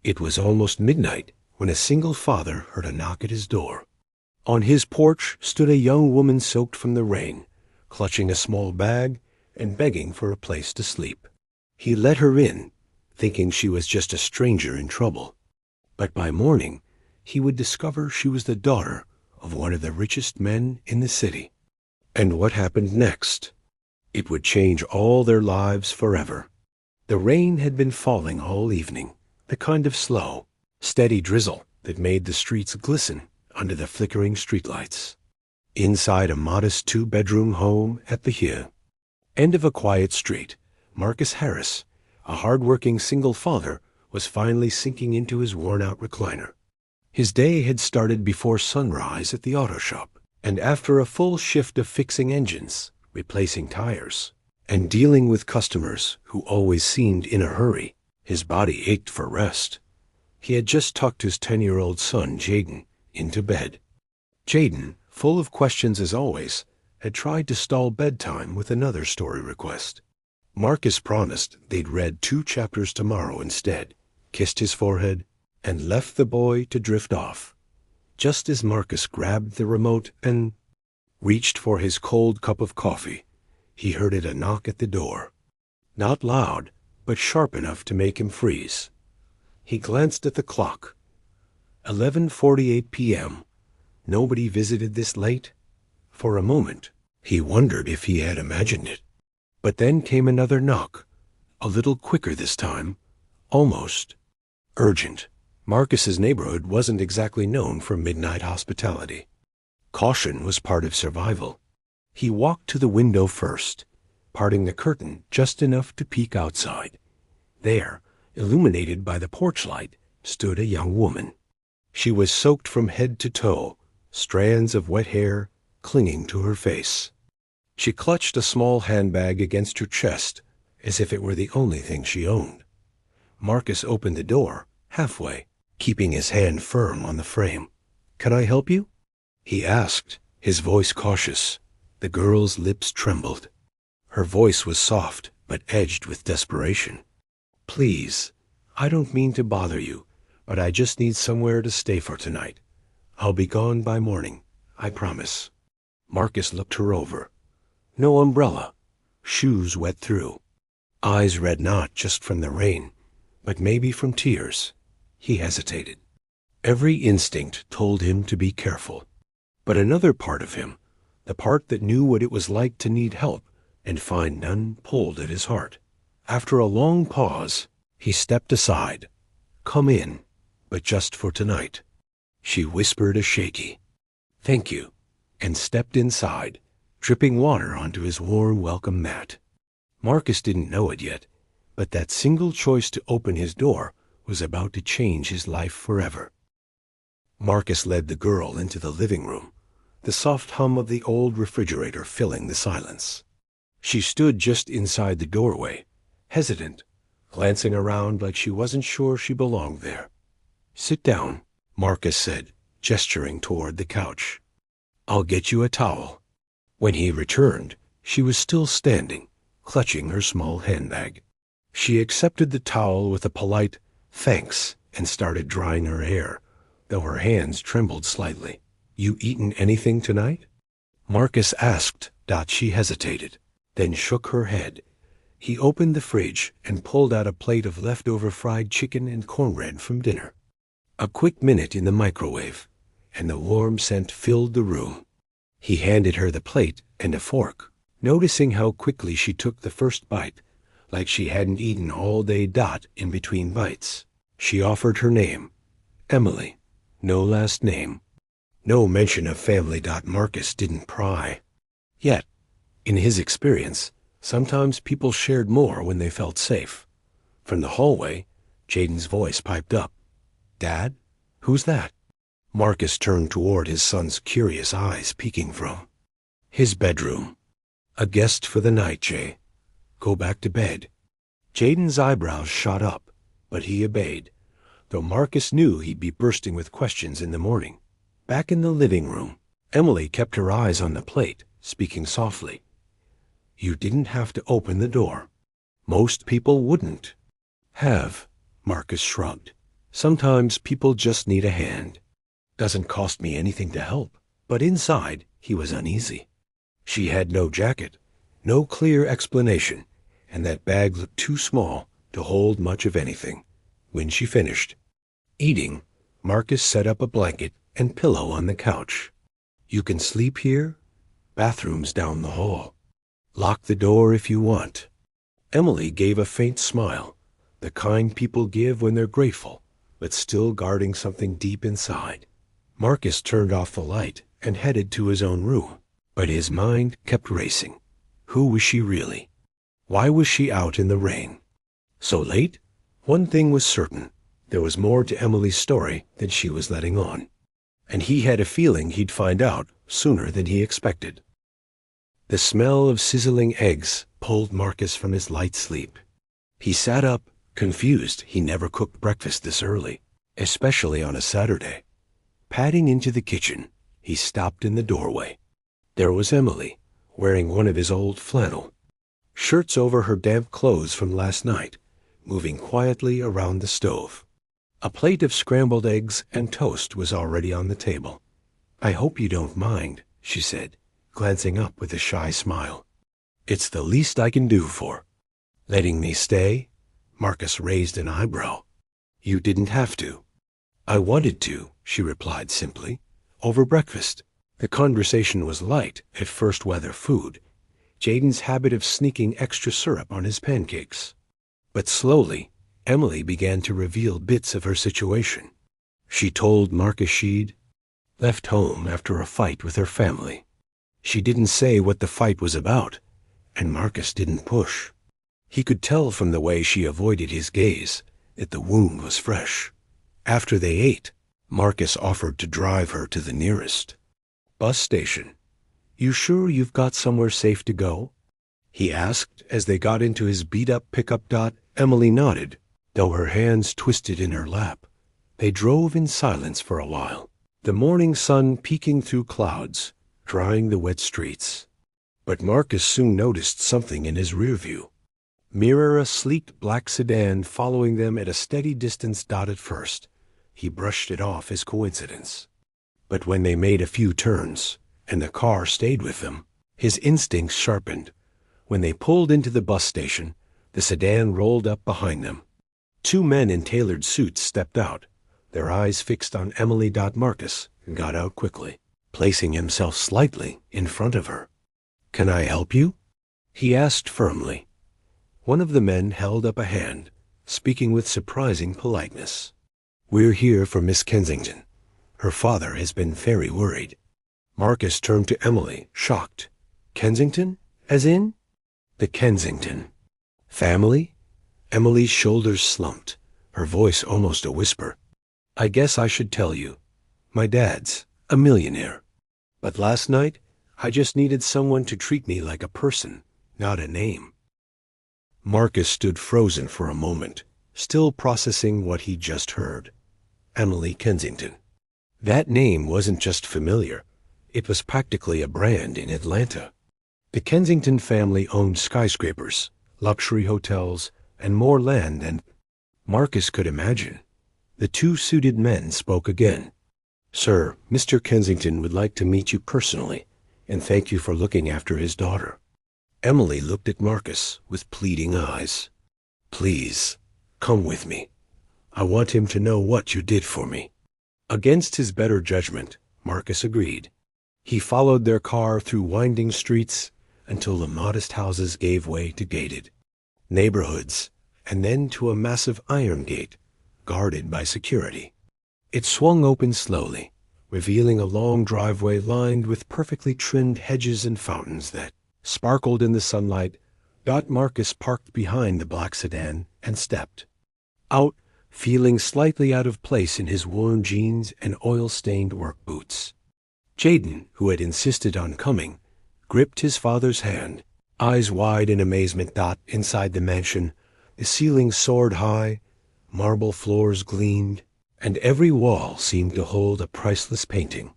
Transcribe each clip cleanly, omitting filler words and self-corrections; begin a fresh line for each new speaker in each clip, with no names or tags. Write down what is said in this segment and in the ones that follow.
It was almost midnight when a single father heard a knock at his door. On his porch stood a young woman soaked from the rain, clutching a small bag and begging for a place to sleep. He let her in, thinking she was just a stranger in trouble. But by morning, he would discover she was the daughter of one of the richest men in the city. And what happened next? It would change all their lives forever. The rain had been falling all evening, the kind of slow, steady drizzle that made the streets glisten under the flickering streetlights. Inside a modest two-bedroom home at the end of a quiet street, Marcus Harris, a hard-working single father, was finally sinking into his worn-out recliner. His day had started before sunrise at the auto shop, and after a full shift of fixing engines, replacing tires, and dealing with customers who always seemed in a hurry, his body ached for rest. He had just tucked his 10-year-old son, Jaden, into bed. Jaden, full of questions as always, had tried to stall bedtime with another story request. Marcus promised they'd read 2 chapters tomorrow instead, kissed his forehead, and left the boy to drift off. Just as Marcus grabbed the remote and reached for his cold cup of coffee, he heard a knock at the door. Not loud, but sharp enough to make him freeze. He glanced at the clock. 11:48 p.m. Nobody visited this late. For a moment, he wondered if he had imagined it. But then came another knock, a little quicker this time, almost urgent. Marcus's neighborhood wasn't exactly known for midnight hospitality. Caution was part of survival. He walked to the window first, parting the curtain just enough to peek outside. There, illuminated by the porch light, stood a young woman. She was soaked from head to toe, strands of wet hair clinging to her face. She clutched a small handbag against her chest, as if it were the only thing she owned. Marcus opened the door, halfway, keeping his hand firm on the frame. "Can I help you?" he asked, his voice cautious. The girl's lips trembled. Her voice was soft, but edged with desperation. "Please, I don't mean to bother you, but I just need somewhere to stay for tonight. I'll be gone by morning, I promise." Marcus looked her over. No umbrella, shoes wet through, eyes red not just from the rain, but maybe from tears. He hesitated. Every instinct told him to be careful. But another part of him, the part that knew what it was like to need help and find none, pulled at his heart. After a long pause, he stepped aside. "Come in, but just for tonight." She whispered a shaky, "Thank you," and stepped inside, dripping water onto his warm welcome mat. Marcus didn't know it yet, but that single choice to open his door was about to change his life forever. Marcus led the girl into the living room, the soft hum of the old refrigerator filling the silence. She stood just inside the doorway, hesitant, glancing around like she wasn't sure she belonged there. "Sit down," Marcus said, gesturing toward the couch. "I'll get you a towel." When he returned, she was still standing, clutching her small handbag. She accepted the towel with a polite "thanks" and started drying her hair, though her hands trembled slightly. "You eaten anything tonight?" Marcus asked. She hesitated, then shook her head. He opened the fridge and pulled out a plate of leftover fried chicken and cornbread from dinner. A quick minute in the microwave, and the warm scent filled the room. He handed her the plate and a fork, noticing how quickly she took the first bite, like she hadn't eaten all day. In between bites, she offered her name, Emily, no last name. No mention of family. Marcus didn't pry. Yet, in his experience, sometimes people shared more when they felt safe. From the hallway, Jaden's voice piped up. "Dad? Who's that?" Marcus turned toward his son's curious eyes peeking from his bedroom. "A guest for the night, Jay. Go back to bed." Jaden's eyebrows shot up, but he obeyed, though Marcus knew he'd be bursting with questions in the morning. Back in the living room, Emily kept her eyes on the plate, speaking softly. "You didn't have to open the door. Most people wouldn't." "Have," Marcus shrugged. Sometimes people just need a hand. Doesn't cost me anything to help. But inside, he was uneasy. She had no jacket, no clear explanation, and that bag looked too small to hold much of anything. When she finished eating, Marcus set up a blanket and pillow on the couch. You can sleep here. Bathroom's down the hall. Lock the door if you want. Emily gave a faint smile, the kind people give when they're grateful, but still guarding something deep inside. Marcus turned off the light and headed to his own room, but his mind kept racing. Who was she really? Why was she out in the rain? So late? One thing was certain. There was more to Emily's story than she was letting on. And he had a feeling he'd find out sooner than he expected. The smell of sizzling eggs pulled Marcus from his light sleep. He sat up, confused. He never cooked breakfast this early, especially on a Saturday. Padding into the kitchen, he stopped in the doorway. There was Emily, wearing one of his old flannel shirts over her damp clothes from last night, moving quietly around the stove. A plate of scrambled eggs and toast was already on the table. "I hope you don't mind," she said, glancing up with a shy smile. "It's the least I can do for." "Letting me stay?" Marcus raised an eyebrow. "You didn't have to." "I wanted to," she replied simply. "Over breakfast." The conversation was light at first weather food, Jaden's habit of sneaking extra syrup on his pancakes. But slowly, Emily began to reveal bits of her situation. She told Marcus she'd left home after a fight with her family. She didn't say what the fight was about, and Marcus didn't push. He could tell from the way she avoided his gaze that the wound was fresh. After they ate, Marcus offered to drive her to the nearest bus station. "You sure you've got somewhere safe to go?" he asked as they got into his beat-up pickup. Emily nodded, though her hands twisted in her lap. They drove in silence for a while, the morning sun peeking through clouds, drying the wet streets. But Marcus soon noticed something in his rear view mirror, a sleek black sedan following them at a steady distance. At first, he brushed it off as coincidence. But when they made a few turns, and the car stayed with them, his instincts sharpened. When they pulled into the bus station, the sedan rolled up behind them. Two men in tailored suits stepped out, their eyes fixed on Emily. Marcus got out quickly, placing himself slightly in front of her. "Can I help you?" he asked firmly. One of the men held up a hand, speaking with surprising politeness. "We're here for Miss Kensington. Her father has been very worried." Marcus turned to Emily, shocked. "Kensington? As in?" "The Kensington." "Family?" Emily's shoulders slumped, her voice almost a whisper. "I guess I should tell you. My dad's a millionaire. But last night, I just needed someone to treat me like a person, not a name." Marcus stood frozen for a moment, still processing what he'd just heard. Emily Kensington. That name wasn't just familiar. It was practically a brand in Atlanta. The Kensington family owned skyscrapers, luxury hotels, and more land than Marcus could imagine. The two suited men spoke again. "Sir, Mr. Kensington would like to meet you personally and thank you for looking after his daughter." Emily looked at Marcus with pleading eyes. "Please, come with me. I want him to know what you did for me." Against his better judgment, Marcus agreed. He followed their car through winding streets until the modest houses gave way to gated neighborhoods, and then to a massive iron gate, guarded by security. It swung open slowly, revealing a long driveway lined with perfectly trimmed hedges and fountains that sparkled in the sunlight. Marcus parked behind the black sedan and stepped out, feeling slightly out of place in his worn jeans and oil-stained work boots. Jaden, who had insisted on coming, gripped his father's hand, eyes wide in amazement. Inside the mansion, the ceiling soared high, marble floors gleamed, and every wall seemed to hold a priceless painting.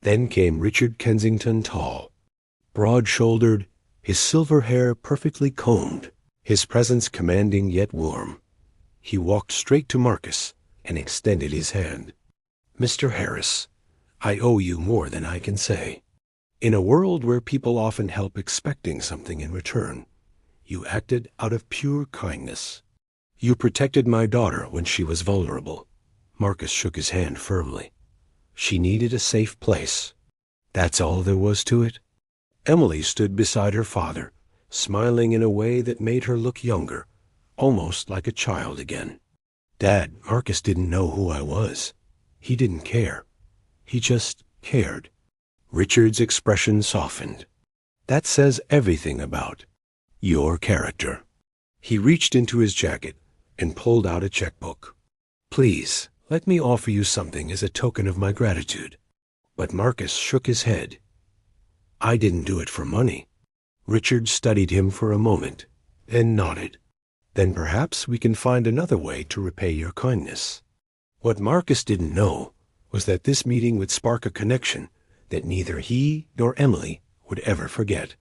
Then came Richard Kensington, tall, broad-shouldered, his silver hair perfectly combed, his presence commanding yet warm. He walked straight to Marcus and extended his hand. "Mr. Harris, I owe you more than I can say. In a world where people often help expecting something in return, you acted out of pure kindness. You protected my daughter when she was vulnerable." Marcus shook his hand firmly. "She needed a safe place. That's all there was to it." Emily stood beside her father, smiling in a way that made her look younger, almost like a child again. "Dad, Marcus didn't know who I was. He didn't care. He just cared." Richard's expression softened. "That says everything about your character." He reached into his jacket and pulled out a checkbook. "Please, let me offer you something as a token of my gratitude." But Marcus shook his head. "I didn't do it for money." Richard studied him for a moment, and nodded. "Then perhaps we can find another way to repay your kindness." What Marcus didn't know was that this meeting would spark a connection that neither he nor Emily would ever forget.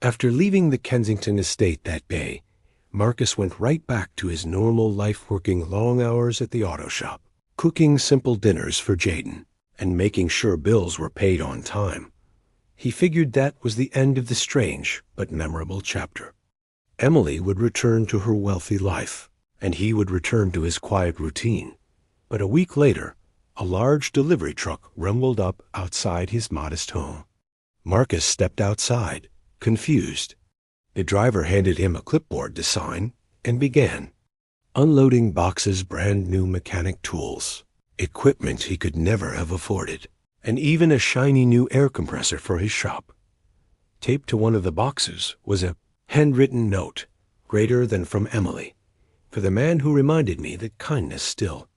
After leaving the Kensington estate that day, Marcus went right back to his normal life, working long hours at the auto shop, cooking simple dinners for Jaden, and making sure bills were paid on time. He figured that was the end of the strange but memorable chapter. Emily would return to her wealthy life, and he would return to his quiet routine. But a week later, a large delivery truck rumbled up outside his modest home. Marcus stepped outside, confused. The driver handed him a clipboard to sign and began unloading boxes, brand new mechanic tools, equipment he could never have afforded, and even a shiny new air compressor for his shop. Taped to one of the boxes was a handwritten note, greater than from Emily, "For the man who reminded me that kindness still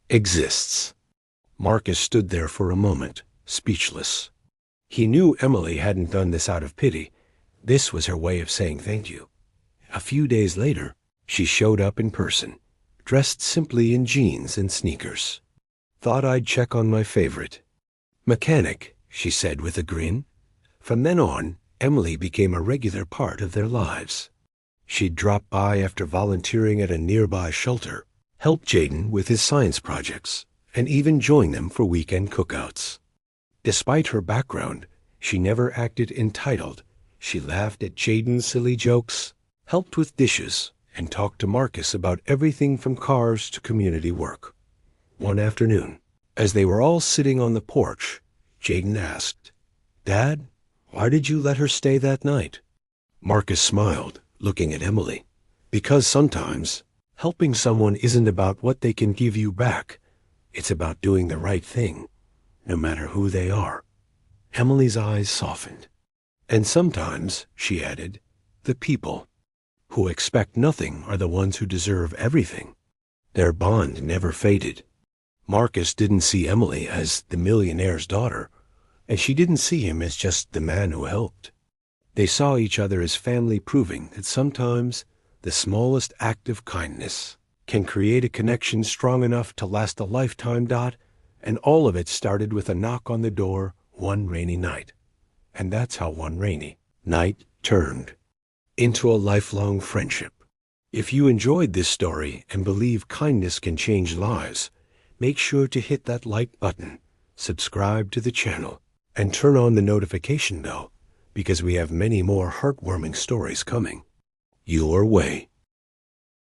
exists." Marcus stood there for a moment, speechless. He knew Emily hadn't done this out of pity. This was her way of saying thank you. A few days later, she showed up in person, dressed simply in jeans and sneakers. "Thought I'd check on my favorite mechanic," she said with a grin. From then on, Emily became a regular part of their lives. She'd drop by after volunteering at a nearby shelter, help Jaden with his science projects, and even join them for weekend cookouts. Despite her background, she never acted entitled. She laughed at Jaden's silly jokes, helped with dishes, and talked to Marcus about everything from cars to community work. One afternoon, as they were all sitting on the porch, Jaden asked, "Dad, why did you let her stay that night?" Marcus smiled, looking at Emily. "Because sometimes helping someone isn't about what they can give you back. It's about doing the right thing, no matter who they are." Emily's eyes softened. "And sometimes," she added, "the people who expect nothing are the ones who deserve everything." Their bond never faded. Marcus didn't see Emily as the millionaire's daughter, and she didn't see him as just the man who helped. They saw each other as family, proving that sometimes the smallest act of kindness can create a connection strong enough to last a lifetime. And all of it started with a knock on the door one rainy night. And that's how one rainy night turned into a lifelong friendship. If you enjoyed this story and believe kindness can change lives, make sure to hit that like button, subscribe to the channel, and turn on the notification bell, because we have many more heartwarming stories coming your way.